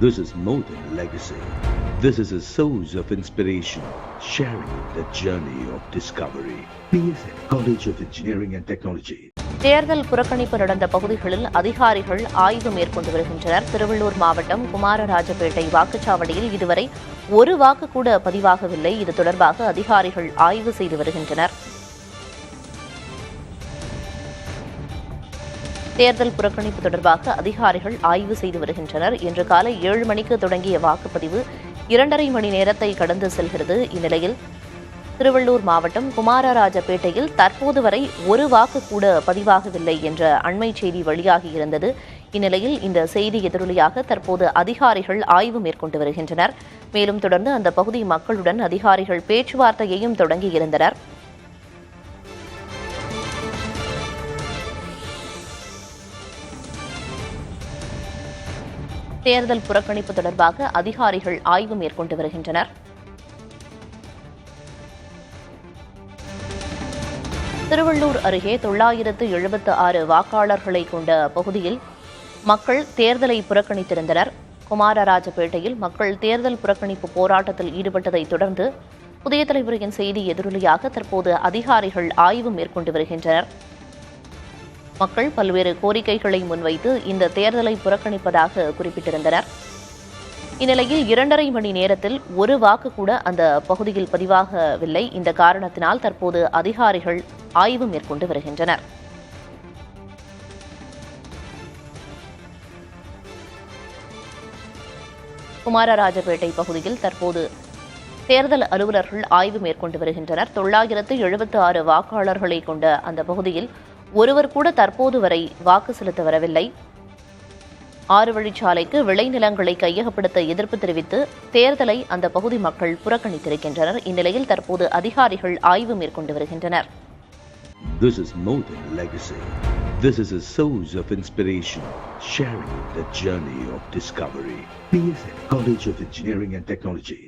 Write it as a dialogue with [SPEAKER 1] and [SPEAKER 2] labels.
[SPEAKER 1] This is more than legacy. This is a source of inspiration, sharing the journey of discovery. PSN College of Engineering and Technology.
[SPEAKER 2] தேர்தல் புறக்கணிப்பு நடந்த பகுதிகளில் அதிகாரிகள் ஆய்வு மேற்கொண்டு வருகின்றனர். திருவள்ளூர் மாவட்டம் குமாரராஜபேட்டை வாக்குச்சாவடியில் இதுவரை ஒரு வாக்கு கூட பதிவாகவில்லை. இது தொடர்பாக அதிகாரிகள் ஆய்வு செய்து வருகின்றனர். தேர்தல் புறக்கணிப்பு தொடர்பாக அதிகாரிகள் ஆய்வு செய்து வருகின்றனர். இன்று காலை 7 மணிக்கு தொடங்கிய வாக்குப்பதிவு 2.5 மணி நேரத்தை கடந்து செல்கிறது. இந்நிலையில் திருவள்ளூர் மாவட்டம் குமாரராஜபேட்டையில் தற்போது வரை ஒரு வாக்கு கூட பதிவாகவில்லை என்ற அண்மை செய்தி வெளியாகியிருந்தது. இந்நிலையில் இந்த செய்தி எதிரொலியாக தற்போது அதிகாரிகள் ஆய்வு மேற்கொண்டு வருகின்றனர். மேலும் தொடர்ந்து அந்த பகுதி மக்களுடன் அதிகாரிகள் பேச்சுவார்த்தையையும் தொடங்கியிருந்தனர். தேர்தல் புறக்கணிப்பு தொடர்பாக அதிகாரிகள் ஆய்வு மேற்கொண்டு வருகின்றனர். திருவள்ளூர் அருகே 976 வாக்காளர்களை கொண்ட பகுதியில் மக்கள் தேர்தலை புறக்கணித்திருந்தனர். குமாரராஜபேட்டையில் மக்கள் தேர்தல் புறக்கணிப்பு போராட்டத்தில் ஈடுபட்டதை தொடர்ந்து புதிய தலைமுறையின் செய்தி எதிரொலியாக தற்போது அதிகாரிகள் ஆய்வு மேற்கொண்டு வருகின்றனர். மக்கள் பல்வேறு கோரிக்கைகளை முன்வைத்து இந்த தேர்தலை புறக்கணிப்பதாக குறிப்பிட்டிருந்தனர். இந்நிலையில் 2.5 மணி நேரத்தில் ஒரு வாக்கு கூட அந்த பகுதியில் பதிவாகவில்லை. இந்த காரணத்தினால் தற்போது அதிகாரிகள் ஆய்வு மேற்கொண்டு வருகின்றனர். குமாரராஜபேட்டை பகுதியில் தற்போது தேர்தல் அலுவலர்கள் ஆய்வு மேற்கொண்டு வருகின்றனர். 976 வாக்காளர்களை கொண்ட அந்த பகுதியில் ஒருவர் கூட தற்போது வரை வாக்கு செலுத்த வரவில்லை. 6 வழிச்சாலைக்கு விளைநிலங்களை கையகப்படுத்த எதிர்ப்பு தெரிவித்து தேர்தலை அந்த பகுதி மக்கள் புறக்கணித்திருக்கின்றனர். இந்நிலையில் தற்போது அதிகாரிகள் ஆய்வு மேற்கொண்டு வருகின்றனர்.
[SPEAKER 1] This is more than legacy. This is a source of inspiration, sharing the journey of discovery. PSN College of Engineering and Technology.